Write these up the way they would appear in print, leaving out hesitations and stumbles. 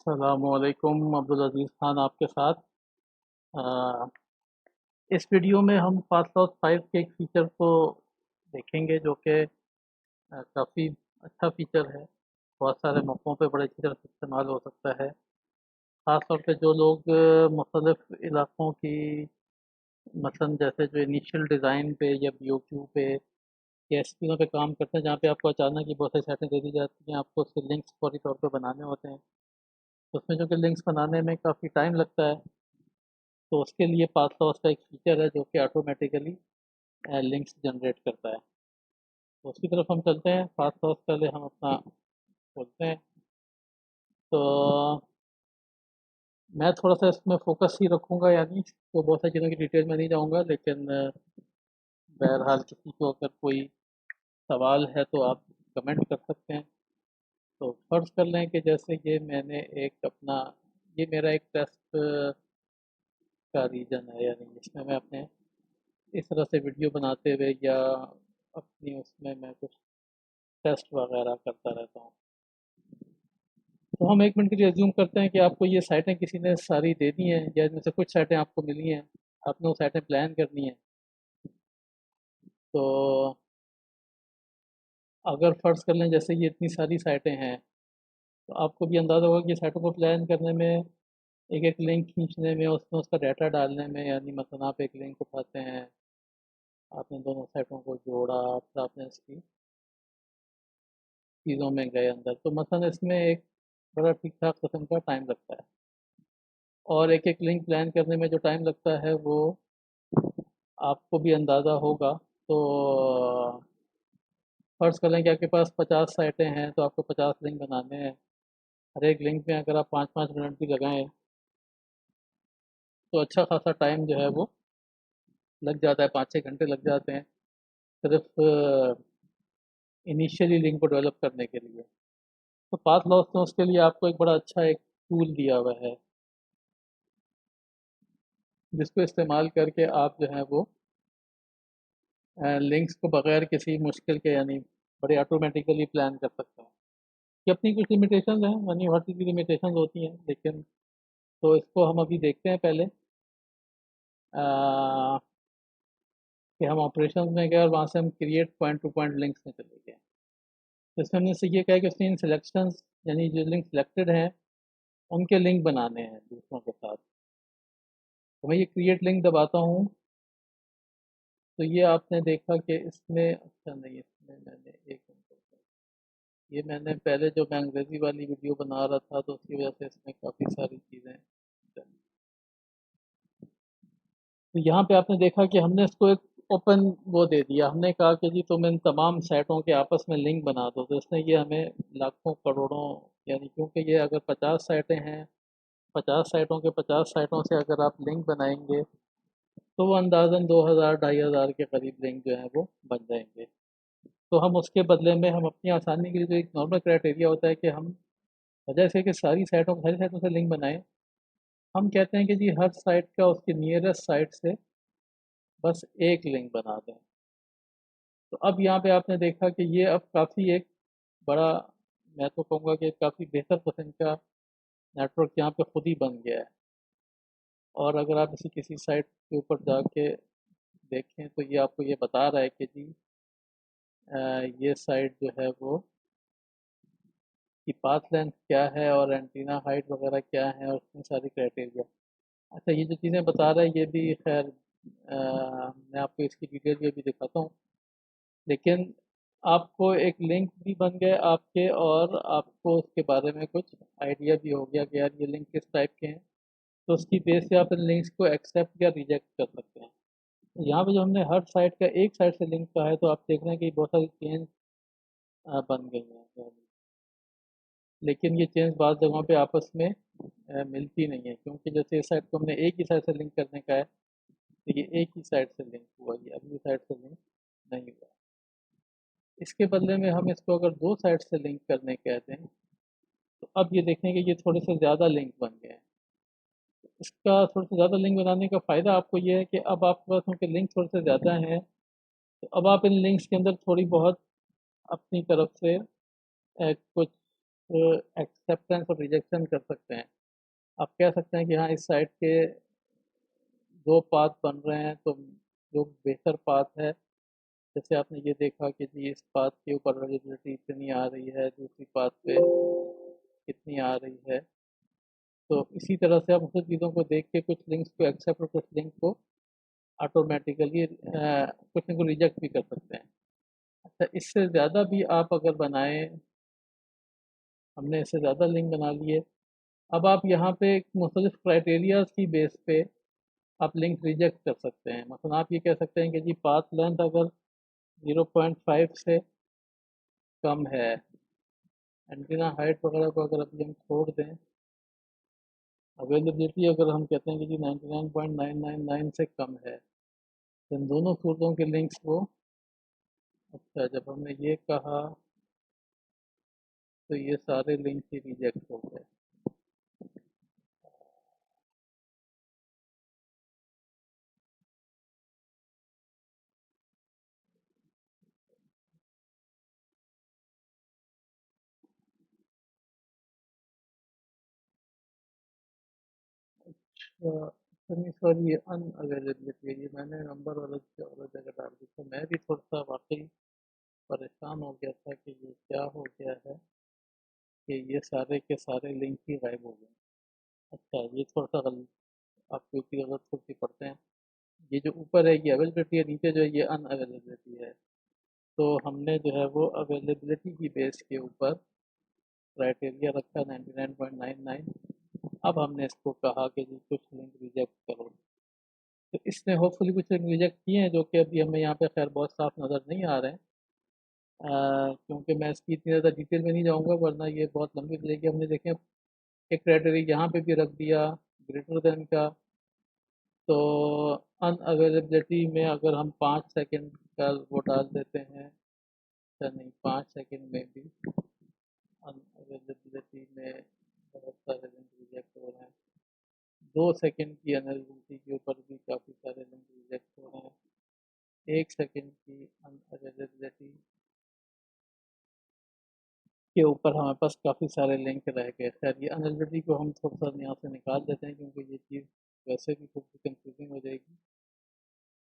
अस्सलामुअलैकुम अब्दुल अज़ीज़ खान आपके साथ। अ, इस वीडियो में हम पासलॉस 5 के एक फ़ीचर को देखेंगे जो कि काफ़ी अच्छा फ़ीचर है। बहुत सारे मौक़ों पे बड़े अच्छी तरह से इस्तेमाल हो सकता है। ख़ास तौर पे जो लोग मुख्तलिफ़ इलाक़ों की मसलन जैसे जो इनिशियल डिज़ाइन पे या बीओक्यू पे या ऐसी चीज़ों पे काम करते हैं जहाँ पे आपको अचानक ही बहुत सारी सेटिंग दे दी जाती हैं, आपको उसके लिंक्स फौरी तौर पे बनाने होते हैं। तो उसमें जो कि लिंक्स बनाने में काफ़ी टाइम लगता है। तो उसके लिए पास लॉस का एक फीचर है जो कि ऑटोमेटिकली लिंक्स जनरेट करता है। तो उसकी तरफ हम चलते हैं। पास लॉस पहले हम अपना खोलते हैं। तो मैं थोड़ा सा इसमें फोकस ही रखूँगा, यानी तो बहुत सारी चीज़ों की डिटेल में नहीं जाऊँगा, लेकिन बहरहाल किसी को अगर कोई सवाल है तो आप कमेंट कर सकते हैं। तो फ़र्ज़ कर लें कि जैसे ये मैंने एक अपना ये मेरा एक टेस्ट का रीजन है, यानी जिसमें मैं अपने इस तरह से वीडियो बनाते हुए या अपनी उसमें मैं कुछ टेस्ट वगैरह करता रहता हूँ। तो हम 1 मिनट के लिए अज्यूम करते हैं कि आपको ये साइटें किसी ने सारी दे दी हैं या इनमें से कुछ साइटें आपको मिली हैं, आपने वो साइटें प्लान करनी है। तो अगर फ़र्ज़ कर लें जैसे ये इतनी सारी साइटें हैं, तो आपको भी अंदाज़ा होगा कि साइटों को प्लान करने में, एक-एक लिंक खींचने में, उसमें उसका डाटा डालने में, यानी मसलन आप एक लिंक उठाते हैं, आपने दोनों साइटों को जोड़ा, फिर आपने इसकी चीज़ों में गए अंदर, तो मसलन इसमें एक बड़ा ठीक-ठाक किस्म का टाइम लगता है। और एक-एक लिंक प्लान करने में जो टाइम लगता है वो आपको भी अंदाज़ा होगा। तो फ़र्ज़ कर लें कि आपके पास 50 साइटें हैं, तो आपको 50 लिंक बनाने हैं। हर एक लिंक में अगर आप 5-5 मिनट भी लगाएँ, तो अच्छा खासा टाइम जो है वो लग जाता है, 5-6 घंटे लग जाते हैं, सिर्फ़ इनिशियली लिंक को डेवलप करने के लिए। तो पाथ लॉस ने उसके लिए आपको एक बड़ा अच्छा एक टूल दिया हुआ है, जिसको इस्तेमाल करके आप जो है वो लिंक्स को बगैर किसी मुश्किल के, यानी बड़े ऑटोमेटिकली प्लान कर सकते हैं। ये अपनी कुछ लिमिटेशंस हैं, यानी हर चीज़ की लिमिटेशंस होती हैं, लेकिन तो इसको हम अभी देखते हैं पहले कि हम ऑपरेशंस में गए और वहाँ से हम create point two point links में चले गए। तो इसमें हमने से ये कहा कि उसने इन सिलेक्शंस, यानी जो लिंक सिलेक्टेड हैं उनके लिंक बनाने हैं दूसरों के साथ। तो मैं ये क्रिएट लिंक दबाता हूँ, तो ये आपने देखा कि इसमें अच्छा नहीं, इसमें मैंने एक मिनट, ये मैंने पहले जो मैं अंग्रेज़ी वाली वीडियो बना रहा था तो उसकी वजह से इसमें काफ़ी सारी चीज़ें। तो यहाँ पे आपने देखा कि हमने इसको एक ओपन वो दे दिया, हमने कहा कि जी तुम इन तमाम साइटों के आपस में लिंक बना दो, तो इसने ये हमें लाखों करोड़ों, यानी क्योंकि ये अगर 50 साइटें हैं, 50 साइटों के 50 साइटों से अगर आप लिंक बनाएंगे तो वो अंदाज़न 2000 2500 के करीब लिंक जो है वो बन जाएंगे। तो हम उसके बदले में हम अपनी आसानी के लिए जो एक नॉर्मल क्राइटेरिया होता है कि हम वजह से कि सारी साइटों से लिंक बनाएं, हम कहते हैं कि जी हर साइट का उसकी नियरेस्ट साइट से बस एक लिंक बना दें। तो अब यहाँ पे आपने देखा कि ये अब काफ़ी एक बड़ा, मैं तो कहूँगा कि काफ़ी बेहतर किस्म का नेटवर्क यहाँ पे खुद ही बन गया है। और अगर आप इसी किसी साइट के ऊपर जाके देखें तो ये आपको ये बता रहा है कि जी ये साइट जो है वो की पाथ लेंथ क्या है और एंटीना हाइट वगैरह क्या है और इतनी सारी क्राइटेरिया। अच्छा, ये जो चीज़ें बता रहा है ये भी खैर मैं आपको इसकी डिटेल भी अभी दिखाता हूँ, लेकिन आपको एक लिंक भी बन गए आपके और आपको उसके बारे में कुछ आइडिया भी हो गया कि यार ये लिंक किस टाइप के हैं, तो उसकी बेस पे आप इन लिंक्स को एक्सेप्ट या रिजेक्ट कर सकते हैं। तो यहाँ पे जो हमने हर साइट का एक साइड से लिंक कहा है, तो आप देख रहे हैं कि बहुत सारी चेंज बन गई हैं, लेकिन ये चेंज बाज़ जगहों पे आपस में मिलती नहीं है, क्योंकि जैसे इस साइट को हमने एक ही साइड से लिंक करने का है, तो ये एक ही साइड से लिंक हुआ, ये अगली साइड से लिंक नहीं हुआ। इसके बदले में हम इसको अगर दो साइड से लिंक करने कहते हैं, तो अब ये देखें कि ये थोड़े से ज़्यादा लिंक बन गए हैं। इसका थोड़ा सा ज़्यादा लिंक बनाने का फ़ायदा आपको ये है कि अब आपके पास उनके लिंक थोड़े से ज़्यादा हैं, तो अब आप इन लिंक्स के अंदर थोड़ी बहुत अपनी तरफ से कुछ एक्सेप्टेंस और रिजेक्शन कर सकते हैं। आप कह सकते हैं कि हाँ, इस साइट के दो पाथ बन रहे हैं, तो जो बेहतर पाथ है, जैसे आपने ये देखा कि जी इस पाथ के ऊपर अवेलेबिलिटी इतनी आ रही है, दूसरी पाथ पे कितनी आ रही है। तो इसी तरह से आप उन चीज़ों को देख के कुछ लिंक्स को एक्सेप्ट और कुछ लिंक को ऑटोमेटिकली कुछ लिंक को रिजेक्ट भी कर सकते हैं। अच्छा, इससे ज़्यादा भी आप अगर बनाएं, हमने इससे ज़्यादा लिंक बना लिए। अब आप यहाँ पे मुख्तलिफ क्राइटेरियाज की बेस पे आप लिंक रिजेक्ट कर सकते हैं। मतलब आप ये कह सकते हैं कि जी पाथ लेंथ अगर 0.5 से कम है, एंटीना हाइट वगैरह को अगर अभी हम छोड़ दें, अवेलेबिलिटी अगर हम कहते हैं कि जी 99.999 से कम है, तो इन दोनों सूरतों के लिंक्स वो, अच्छा जब हमने ये कहा तो ये सारे लिंक ही रिजेक्ट हो गए। नहीं सर, ये अनअवेलेबिलिटी है, ये मैंने नंबर वाला जगह डाल दी, तो मैं भी थोड़ा सा वाकई परेशान हो गया था कि ये क्या हो गया है कि ये सारे के सारे लिंक ही गायब हो गए। अच्छा, ये थोड़ा सा गलत, आप क्योंकि गलत कुर्सी पढ़ते हैं। ये जो ऊपर है ये अवेलेबिलिटी है, नीचे जो है ये अनअवेलेबिलिटी है। तो हमने जो है वो अवेलेबिलिटी की बेस के ऊपर क्राइटेरिया रखा 99.99। अब हमने इसको कहा कि जी कुछ लिंक रिजेक्ट करो, तो इसने होपफुली कुछ लिंक रिजेक्ट किए हैं जो कि अभी हमें यहाँ पे खैर बहुत साफ नज़र नहीं आ रहे हैं। क्योंकि मैं इसकी इतनी ज़्यादा डिटेल में नहीं जाऊँगा, वरना ये बहुत लंबी हो जाएगी। हमने देखें एक क्राइटेरिया यहाँ पे भी रख दिया ग्रेटर देन का, तो अनअवेलेबिलिटी में अगर हम 5 सेकंड का वो डाल देते हैं, या नहीं 5 सेकंड में भी अनअवेलेबिलिटी में बहुत सारे लिंक रिजेक्ट हो रहे हैं। 2 सेकंड की अनअवेलेबिलिटी के ऊपर भी काफ़ी सारे लिंक रिजेक्ट हो रहे हैं। 1 सेकंड की अनअवेलेबिलिटी के ऊपर हमारे पास काफ़ी सारे लिंक रह गए। खैर ये अनअवेलेबिलिटी को हम थोड़ा सा यहाँ से निकाल देते हैं, क्योंकि ये चीज़ वैसे भी थोड़ी सी कंफ्यूजिंग हो जाएगी।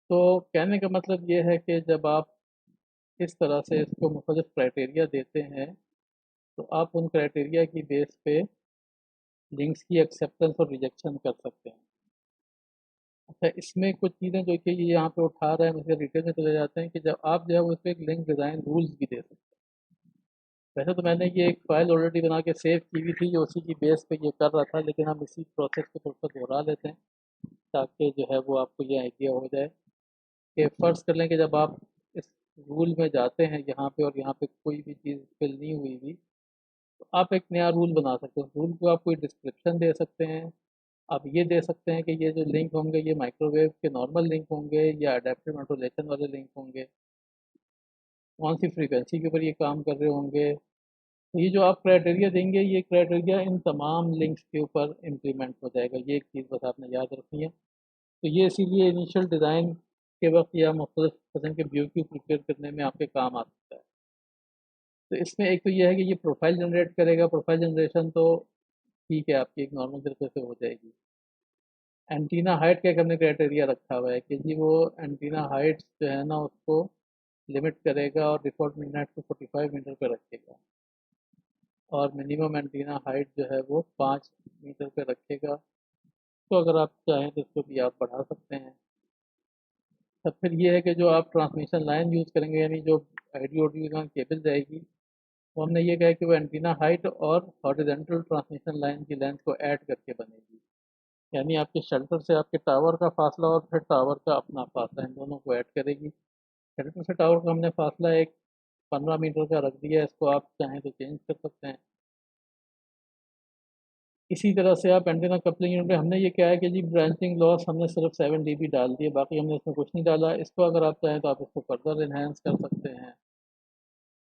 तो कहने का मतलब ये है कि जब आप इस तरह से इसको मुख्तलिफ क्राइटेरिया देते हैं, तो आप उन क्राइटेरिया की बेस पे लिंक्स की एक्सेप्टेंस और रिजेक्शन कर सकते हैं। अच्छा, इसमें कुछ चीज़ें जो कि ये यहाँ पे उठा रहे हैं, मुझे डिटेल में चले जाते हैं कि जब आप जो है उस पर एक लिंक डिज़ाइन रूल्स भी दे सकते हैं। वैसे तो मैंने ये एक फ़ाइल ऑलरेडी बना के सेव की हुई थी जो उसी की बेस पे ये कर रहा था, लेकिन हम इसी प्रोसेस को थोड़ा सा दोहरा लेते हैं ताकि जो है वो आपको ये आइडिया हो जाए कि फ़र्ज़ कर लें कि जब आप इस रूल में जाते हैं यहाँ पे और यहाँ पे कोई भी चीज़ फिल नहीं हुई हुई, तो आप एक नया रूल बना सकते हैं। रूल को आप कोई डिस्क्रिप्शन दे सकते हैं। आप ये दे सकते हैं कि ये जो लिंक होंगे ये माइक्रोवेव के नॉर्मल लिंक होंगे या अडेप्टिव मॉड्यूलेशन वाले लिंक होंगे, कौन सी फ्रीक्वेंसी के ऊपर ये काम कर रहे होंगे। तो ये जो आप क्राइटेरिया देंगे, ये क्राइटेरिया इन तमाम लिंक्स के ऊपर इम्प्लीमेंट हो जाएगा। ये एक चीज़ बस आपने याद रखनी है। तो ये इसीलिए इनिशियल डिज़ाइन के वक्त या मुख्तलिफ किस्म के व्यू की प्रिपेयर करने में आपके काम आ सकता है। तो इसमें एक तो ये है कि ये प्रोफाइल जनरेट करेगा। प्रोफाइल जनरेशन तो ठीक है, आपकी एक नॉर्मल तरीके से हो जाएगी। एंटीना हाइट का एक हमने क्राइटेरिया रखा हुआ है कि जी वो एंटीना हाइट जो है ना उसको लिमिट करेगा और डिफ़ॉल्ट मिडनाइट को 45 मीटर पे रखेगा, और मिनिमम एंटीना हाइट जो है वो 5 मीटर पे रखेगा। तो अगर आप चाहें तो इसको भी आप बढ़ा सकते हैं। तब फिर ये है कि जो आप ट्रांसमिशन लाइन यूज़ करेंगे, यानी जो आईडी ऑडियो का केबल जाएगी, वो हमने ये कहा कि वो एंटीना हाइट और हॉरिजॉन्टल ट्रांसमिशन लाइन की लेंथ को ऐड करके बनेगी। यानी आपके शेल्टर से आपके टावर का फासला और फिर टावर का अपना फासला, इन दोनों को ऐड करेगी। शेल्टर से टावर का हमने फासला एक 15 मीटर का रख दिया है, इसको आप चाहें तो चेंज कर सकते हैं। इसी तरह से आप एंटेना कपलिंग यूनिट में हमने ये क्या है कि जी ब्रांचिंग लॉस हमने सिर्फ 7 dB डाल दिए, बाकी हमने इसमें कुछ नहीं डाला। इसको अगर आप चाहें तो आप इसको फर्दर इन्हेंस कर सकते हैं।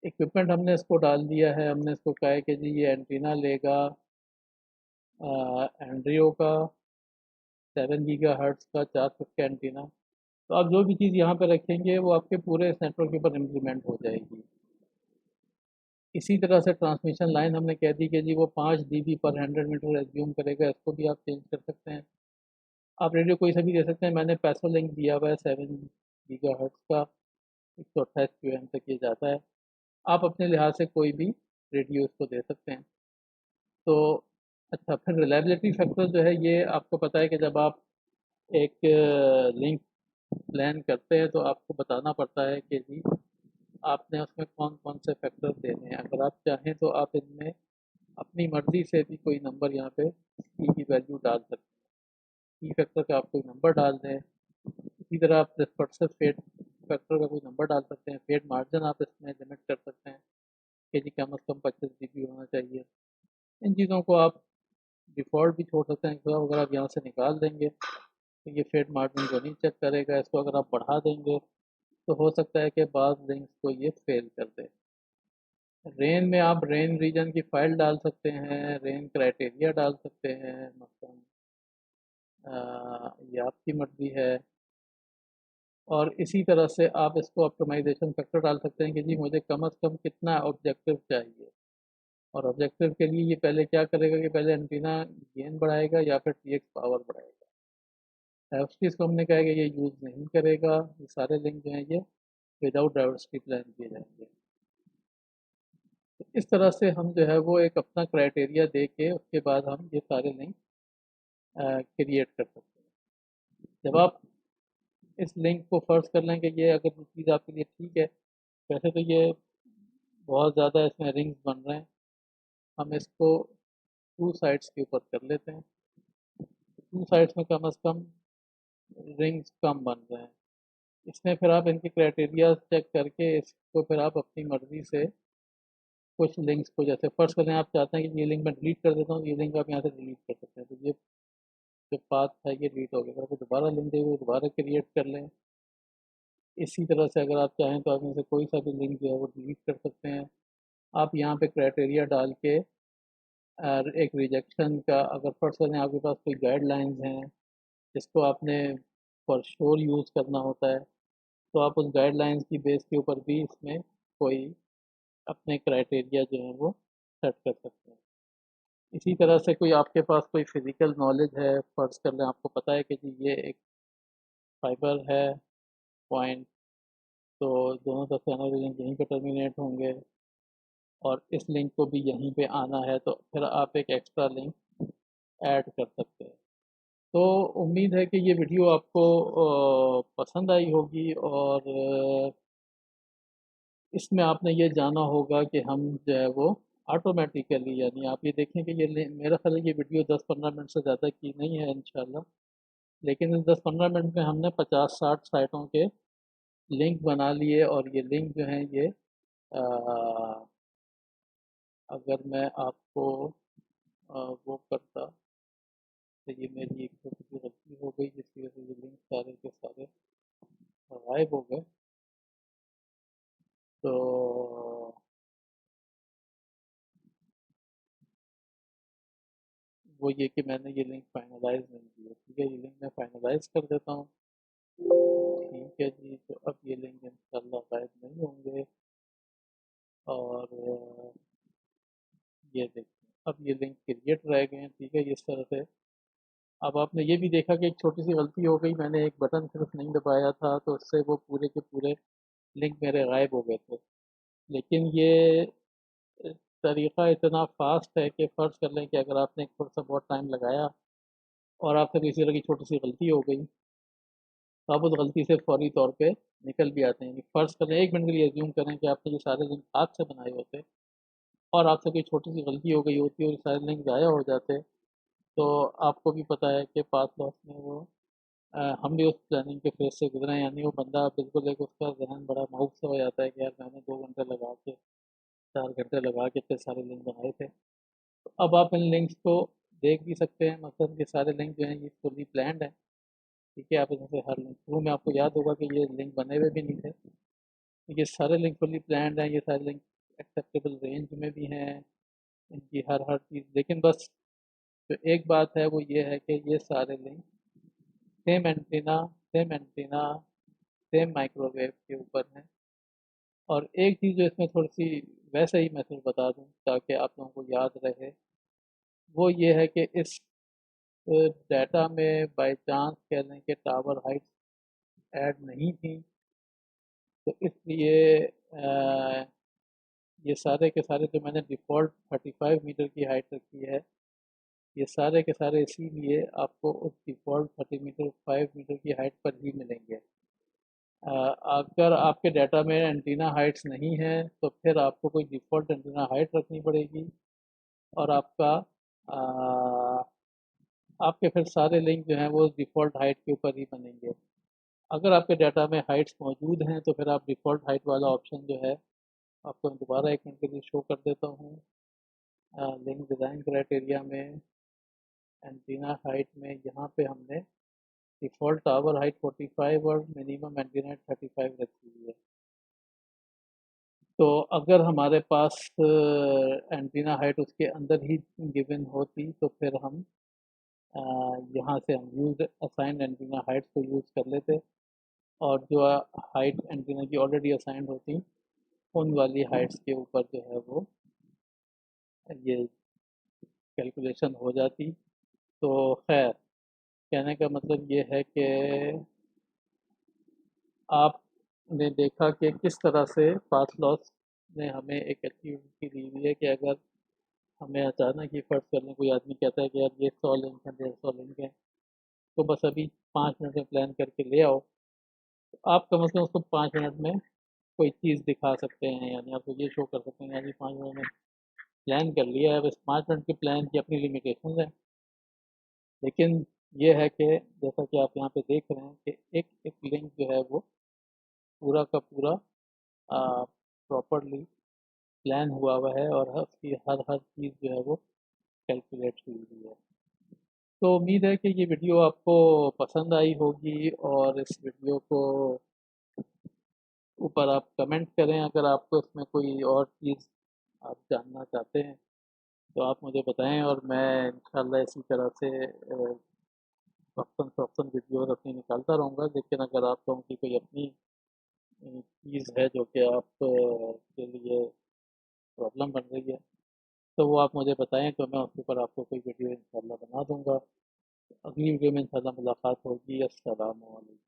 इक्विपमेंट हमने इसको डाल दिया है, हमने इसको कहा है कि जी ये एंटीना लेगा एंड्रियो का 7 GHz का 4 फुट का एंटीना। तो आप जो भी चीज़ यहाँ पे रखेंगे वो आपके पूरे इस नेटवर्क के ऊपर इम्प्लीमेंट हो जाएगी। इसी तरह से ट्रांसमिशन लाइन हमने कह दी कि जी वो 5 dB पर 100 मीटर एज्यूम करेगा, इसको भी आप चेंज कर सकते हैं। आप रेडियो कोई सा भी दे सकते हैं, मैंने पैसो लिंक दिया हुआ है 7 GHz का, 128 QAM तक ये जाता है। आप अपने लिहाज से कोई भी रेडियो इसको दे सकते हैं। तो अच्छा, फिर रिलायबिलिटी फैक्टर जो है, ये आपको पता है कि जब आप एक लिंक प्लान करते हैं तो आपको बताना पड़ता है कि जी आपने उसमें कौन कौन से फैक्टर देने हैं। अगर आप चाहें तो आप इनमें अपनी मर्ज़ी से भी कोई नंबर यहाँ पे की वैल्यू डाल सकते हैं। की फैक्टर का आप कोई नंबर डाल दें। इसी तरह आप डिस्पर्सिव फेड फैक्टर का कोई नंबर डाल सकते हैं। फेड मार्जिन आप इसमें लिमिट कर सकते हैं कि जी कम से कम 25 dB होना चाहिए। इन चीज़ों को आप डिफ़ॉल्ट भी छोड़ सकते हैं। तो अगर आप यहाँ से निकाल देंगे तो ये फेड मार्जिन को नहीं चेक करेगा। इसको अगर आप बढ़ा देंगे तो हो सकता है कि बाद लिंक्स को ये फेल कर दे। रेन में आप रेन रीजन की फ़ाइल डाल सकते हैं, रेन क्राइटेरिया डाल सकते हैं, मसलन ये आपकी मर्ज़ी है। और इसी तरह से आप इसको ऑप्टिमाइज़ेशन फैक्टर डाल सकते हैं कि जी मुझे कम से कम कितना ऑब्जेक्टिव चाहिए। और ऑब्जेक्टिव के लिए ये पहले क्या करेगा कि पहले एंटीना गेन बढ़ाएगा या फिर टीएक्स पावर बढ़ाएगा। डाइवर्सिटीज़ को हमने कहा है कि ये यूज़ नहीं करेगा। ये सारे लिंक जो हैं ये विदाउट डाइवर्सिटी प्लान किए जाएंगे। तो इस तरह से हम जो है वो एक अपना क्राइटेरिया दे के उसके बाद हम ये सारे लिंक क्रिएट कर सकते हैं। जब आप इस लिंक को फर्ज कर लें कि ये अगर ये चीज़ आपके लिए ठीक है, वैसे तो ये बहुत ज़्यादा इसमें रिंग्स बन रहे हैं, हम इसको 2 साइड्स के ऊपर कर लेते हैं। 2 साइड्स में कम से कम रिंग्स कम बन रहे हैं। इसमें फिर आप इनके क्राइटेरिया चेक करके इसको फिर आप अपनी मर्ज़ी से कुछ लिंक्स को, जैसे फर्स्ट करें आप चाहते हैं कि ये लिंक मैं डिलीट कर देता हूँ, ये लिंक आप यहाँ से डिलीट कर सकते हैं। तो ये जो पाथ था ये डिलीट हो गया। अगर आपको दोबारा लिंक देंगे दोबारा क्रिएट कर लें। इसी तरह से अगर आप चाहें तो आप इनसे कोई सा भी लिंक जो है वो डिलीट कर सकते हैं। आप यहाँ पे क्राइटेरिया डाल के एक रिजेक्शन का, अगर फर्स्ट करें आपके पास कोई गाइडलाइंस हैं जिसको आपने फॉर श्योर यूज़ करना होता है, तो आप उस गाइडलाइंस की बेस के ऊपर भी इसमें कोई अपने क्राइटेरिया जो हैं वो सेट कर सकते हैं। इसी तरह से कोई आपके पास कोई फिज़िकल नॉलेज है, फ़र्ज़ कर लें आपको पता है कि जी ये एक फाइबर है पॉइंट, तो दोनों तरफ से आने वाले लिंक यहीं पे टर्मिनेट होंगे और इस लिंक को भी यहीं पे आना है, तो फिर आप एक एक्स्ट्रा लिंक ऐड कर सकते हैं। तो उम्मीद है कि ये वीडियो आपको पसंद आई होगी और इसमें आपने ये जाना होगा कि हम जो है वो ऑटोमेटिकली, यानी आप ये देखें कि मेरा ख्याल है ये वीडियो 10-15 मिनट से ज़्यादा की नहीं है इंशाल्लाह, लेकिन इस 10-15 मिनट में हमने 50-60 साइटों के लिंक बना लिए। और ये लिंक जो हैं ये अगर मैं आपको वो करता तो ये मेरी एक छोटी सी गलती हो गई जिसकी वजह से ये लिंक सारे के सारे गायब हो गए। तो वो ये कि मैंने ये लिंक फाइनलाइज नहीं किया। ठीक है, ये लिंक मैं फाइनलाइज कर देता हूँ। ठीक है जी, तो अब ये लिंक इंशाल्लाह गायब नहीं होंगे। और ये देखिए अब ये लिंक क्रिएट रह गए हैं। ठीक है, इस तरह से अब आपने ये भी देखा कि एक छोटी सी गलती हो गई, मैंने एक बटन सिर्फ नहीं दबाया था तो उससे वो पूरे के पूरे लिंक मेरे गायब हो गए थे। लेकिन ये तरीका इतना फास्ट है कि फ़र्ज़ कर लें कि अगर आपने थोड़ा सा बहुत टाइम लगाया और आपसे किसी तरह की छोटी सी गलती हो गई, तो आप उस गलती से फ़ौरी तौर पे निकल भी आते हैं। फ़र्ज़ करें 1 मिनट के लिए अज़्यूम करें कि आपने ये सारे लिंक हाथ से बनाए होते और आपसे कोई छोटी सी गलती हो गई होती और ये सारे लिंक ज़ाया हो जाते, तो आपको भी पता है कि पास लॉस में वो हम भी उस प्लानिंग के फेज़ से गुज़रे हैं। यानी वो बंदा बिल्कुल एक, उसका ज़हन बड़ा मऊक सा हो जाता है कि यार मैंने 2 घंटे लगा के, 4 घंटे लगा के इतने सारे लिंक बनाए थे। तो अब आप इन लिंक्स को देख भी सकते हैं, मतलब ये सारे लिंक जो हैं ये फुली प्लान्ड हैं। ठीक है, आप इनमें से हर लिंक, शुरू में आपको याद होगा कि ये लिंक बने हुए भी नहीं थे। ये सारे लिंक फुली प्लान्ड हैं। ये सारे लिंक एक्सेप्टेबल रेंज में भी हैं, इनकी हर हर चीज़। लेकिन बस जो एक बात है वो ये है कि ये सारे link same antenna, same antenna, same microwave के ऊपर हैं। और एक चीज़ जो इसमें थोड़ी सी वैसे ही मैं फिर बता दूं ताकि आप लोगों को याद रहे, वो ये है कि इस डाटा में बाय चांस कह लें कि टावर हाइट ऐड नहीं थी, तो इसलिए ये सारे के सारे जो मैंने डिफ़ॉल्ट 35 मीटर की हाइट रखी है, ये सारे के सारे इसीलिए आपको उस डिफ़ॉल्ट 5 मीटर की हाइट पर ही मिलेंगे। अगर आपके डाटा में एंटीना हाइट्स नहीं है तो फिर आपको कोई डिफ़ॉल्ट एंटीना हाइट रखनी पड़ेगी, और आपके फिर सारे लिंक जो हैं वो डिफ़ॉल्ट हाइट के ऊपर ही बनेंगे। अगर आपके डाटा में हाइट्स मौजूद हैं तो फिर आप डिफ़ॉल्ट हाइट वाला ऑप्शन जो है, आपको मैं दोबारा एक मिनट के लिए शो कर देता हूँ। लिंक डिज़ाइन क्राइटेरिया में एंटीना हाइट में यहाँ पे हमने डिफ़ॉल्ट टावर हाइट 45 और मिनिमम एंटीना हाइट 35 रखी हुई है। तो अगर हमारे पास एंटीना हाइट उसके अंदर ही गिवन होती तो फिर हम यहाँ से हम यूज असाइंड एंटीना हाइट को यूज़ कर लेते, और जो हाइट एंटीना की ऑलरेडी असाइंड होती उन वाली हाइट्स के ऊपर जो है वो ये कैलकुलेशन हो जाती। तो खैर, कहने का मतलब ये है कि आपने देखा कि किस तरह से पाथ लॉस ने हमें एक एक्टिविटी दी हुई है कि अगर हमें अचानक ही फर्ज कर लें कोई आदमी कहता है कि यार ये 100 लिंक है, 150 लिंक है, तो बस अभी 5 मिनट में प्लान करके ले आओ, तो आप कम से कम उसको 5 मिनट में कोई चीज़ दिखा सकते हैं, यानी आपको ये शो कर सकते हैं यानी 5 मिनट में प्लान कर लिया है। बस 5 मिनट के प्लान की अपनी लिमिटेशन है, लेकिन ये है कि जैसा कि आप यहाँ पे देख रहे हैं कि एक एक लिंक जो है वो पूरा का पूरा प्रॉपरली प्लान हुआ है, और उसकी हर हर चीज़ जो है वो कैलकुलेट हुई हुई है। तो उम्मीद है कि ये वीडियो आपको पसंद आई होगी, और इस वीडियो को ऊपर आप कमेंट करें अगर आपको इसमें कोई और चीज़ आप जानना चाहते हैं, तो आप मुझे बताएं, और मैं इंशाल्लाह इसी तरह से वक्तन फ़वक्तन वीडियोज़ अपनी निकालता रहूँगा। लेकिन अगर आप लोगों की कोई अपनी चीज़ है जो कि आप के लिए प्रॉब्लम बन रही है, तो वो आप मुझे बताएं, तो मैं उसके ऊपर आपको कोई वीडियो इंशाल्लाह बना दूँगा। अगली वीडियो में इंशाल्लाह मुलाकात होगी। अस्सलाम वालेकुम।